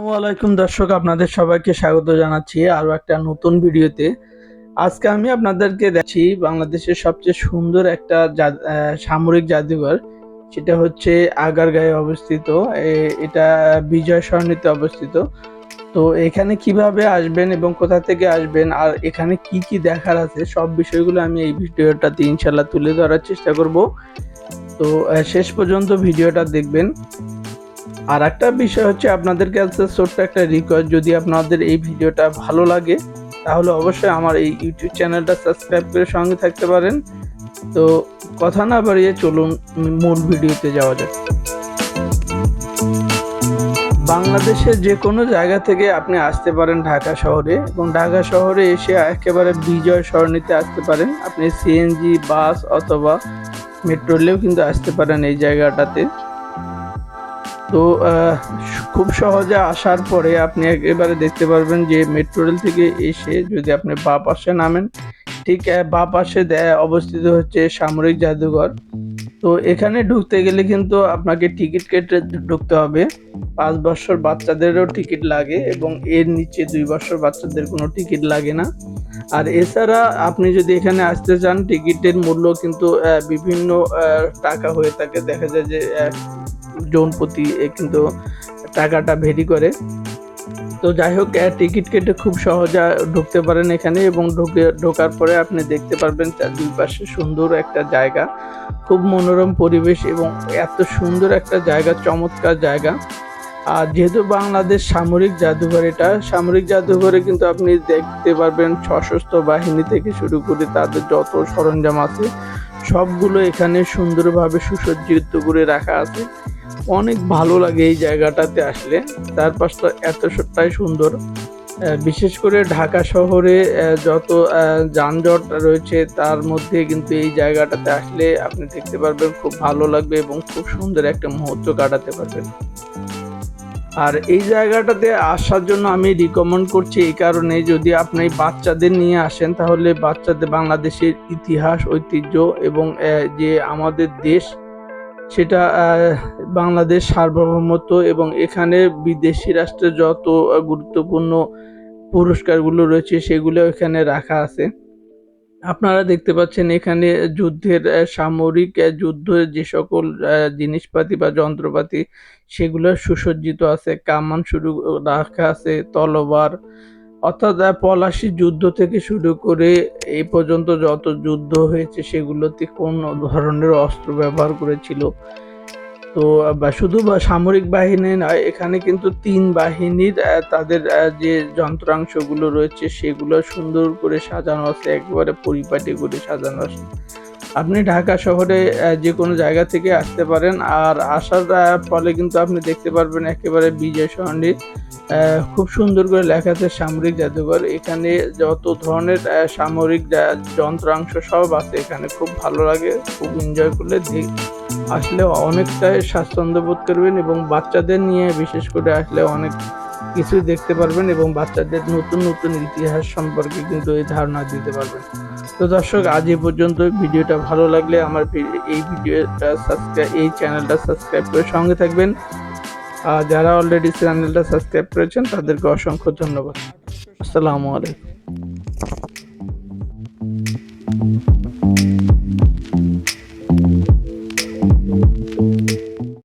আসসালামু আলাইকুম দর্শক, আপনাদের সবাইকে স্বাগত জানাচ্ছি আরো একটা নতুন ভিডিওতে। আজকে আমি আপনাদেরকে দেখাচ্ছি বাংলাদেশের সবচেয়ে সুন্দর একটা সামরিক জাদুঘর। সেটা হচ্ছে আগারগাঁয়ে অবস্থিত। এটা বিজয় সরণিতে অবস্থিত। তো এখানে কিভাবে আসবেন এবং কোথা থেকে আসবেন আর এখানে কি কি দেখার আছে সব বিষয়গুলো আমি এই ভিডিওটাতে ইনশাল্লাহ তুলে ধরার চেষ্টা করব। তো শেষ পর্যন্ত ভিডিওটা দেখবেন। আর একটা বিষয় হচ্ছে আপনাদের কাছে ছোট্ট একটা রিকোয়েস্ট, যদি আপনাদের এই ভিডিওটা ভালো লাগে তাহলে অবশ্যই আমার এই ইউটিউব চ্যানেলটা সাবস্ক্রাইব করে সঙ্গে থাকতে পারেন। তো কথা না বাড়িয়ে চলুন মূল ভিডিওতে যাওয়া যাক। বাংলাদেশের যে কোনো জায়গা থেকে আপনি আসতে পারেন ঢাকা শহরে, এবং ঢাকা শহরে এসে একেবারে বিজয় সরণিতে আসতে পারেন। আপনি সিএনজি, বাস অথবা মেট্রো রেলেও কিন্তু আসতে পারেন এই জায়গাটাতে। তো খুব সহজে আসার পরে আপনি একেবারে দেখতে পারবেন যে মেট্রো রেল থেকে এসে যদি আপনি বাঁ পাশে নামেন, ঠিক বাঁ পাশে অবস্থিত হচ্ছে সামরিক জাদুঘর। তো এখানে ঢুকতে গেলে কিন্তু আপনাকে টিকিট কেটে ঢুকতে হবে। 5 বছর বাচ্চাদেরও টিকিট লাগে এবং এর নিচে 2 বছর বাচ্চাদের কোনো টিকিট লাগে না। আর এছাড়া আপনি যদি এখানে আসতে চান, টিকিটের মূল্য কিন্তু বিভিন্ন টাকা হয়ে থাকে। দেখা যায় যে জন প্রতি কিন্তু টাকাটা ভেরি করে। তো যাই হোক, টিকিট কেটে খুব সহজে ঢুকতে পারেন এখানে, এবং ঢোকার পরে আপনি দেখতে পারবেন দুই পাশে সুন্দর একটা জায়গা, খুব মনোরম পরিবেশ এবং এত সুন্দর একটা জায়গা, চমৎকার জায়গা। আর যেহেতু বাংলাদেশ সামরিক জাদুঘর, এটা সামরিক জাদুঘরে কিন্তু আপনি দেখতে পারবেন সশস্ত্র বাহিনী থেকে শুরু করে তাদের যত সরঞ্জাম আছে সবগুলো এখানে সুন্দরভাবে সুসজ্জিত করে রাখা আছে। অনেক ভালো লাগে এই জায়গাটাতে আসলে, চারপাশটা এতটাই সুন্দর। বিশেষ করে ঢাকা শহরে যত যানজট রয়েছে তার মধ্যে কিন্তু এই জায়গাটাতে আসলে আপনি দেখতে পারবেন, খুব ভালো লাগবে এবং খুব সুন্দর একটা মুহূর্ত কাটাতে পারবেন। আর এই জায়গাটাতে আসার জন্য আমি রিকমেন্ড করছি এই কারণে, যদি আপনি বাচ্চাদের নিয়ে আসেন তাহলে বাচ্চাদের বাংলাদেশের ইতিহাস, ঐতিহ্য এবং যে আমাদের দেশ, সেটা বাংলাদেশ সার্বভৌমত্ব এবং এখানে বিদেশি রাষ্ট্রের যত গুরুত্বপূর্ণ পুরস্কারগুলো রয়েছে সেগুলো এখানে রাখা আছে। আপনারা দেখতে পাচ্ছেন এখানে যুদ্ধের সামরিক যুদ্ধের যে সকল জিনিসপাতি বা যন্ত্রপাতি সেগুলো সুসজ্জিত আছে। কামান শুরু রাখা আছে, তলোয়ার, অর্থাৎ পলাশি যুদ্ধ থেকে শুরু করে এই পর্যন্ত যত যুদ্ধ হয়েছে সেগুলোতে কোন ধরনের অস্ত্র ব্যবহার করেছিল। তো শুধু সামরিক বাহিনী নয়, এখানে কিন্তু 3 বাহিনীর তাদের যে যন্ত্রাংশগুলো রয়েছে সেগুলো সুন্দর করে সাজানো আছে, একেবারে পরিপাটি করে সাজানো আছে। আপনি ঢাকা শহরে যে কোনো জায়গা থেকে আসতে পারেন, আর আসার ফলে কিন্তু আপনি দেখতে পারবেন একেবারে বিজয় সরণি খুব সুন্দর করে লেখা আছে সামরিক জাদুঘর। এখানে যত ধরনের সামরিক যন্ত্রাংশ সব আছে এখানে, খুব ভালো লাগে, খুব এনজয় করলে আসলে অনেকটাই স্বাচ্ছন্দ্য বোধ করবেন, এবং বাচ্চাদের নিয়ে বিশেষ করে আসলে অনেক কিছু দেখতে পারবেন এবং বাচ্চাদের নতুন নতুন ইতিহাস সম্পর্কে কিন্তু এই ধারণা দিতে পারবেন। তো দর্শক, আজ এই পর্যন্ত। ভিডিওটা ভালো লাগলে আমার এই চ্যানেলটা সাবস্ক্রাইব করে সঙ্গে থাকবেন। যারা অলরেডি চ্যানেলটা সাবস্ক্রাইব করেছেন তাদেরকে অসংখ্য ধন্যবাদ। আসসালামু আলাইকুম।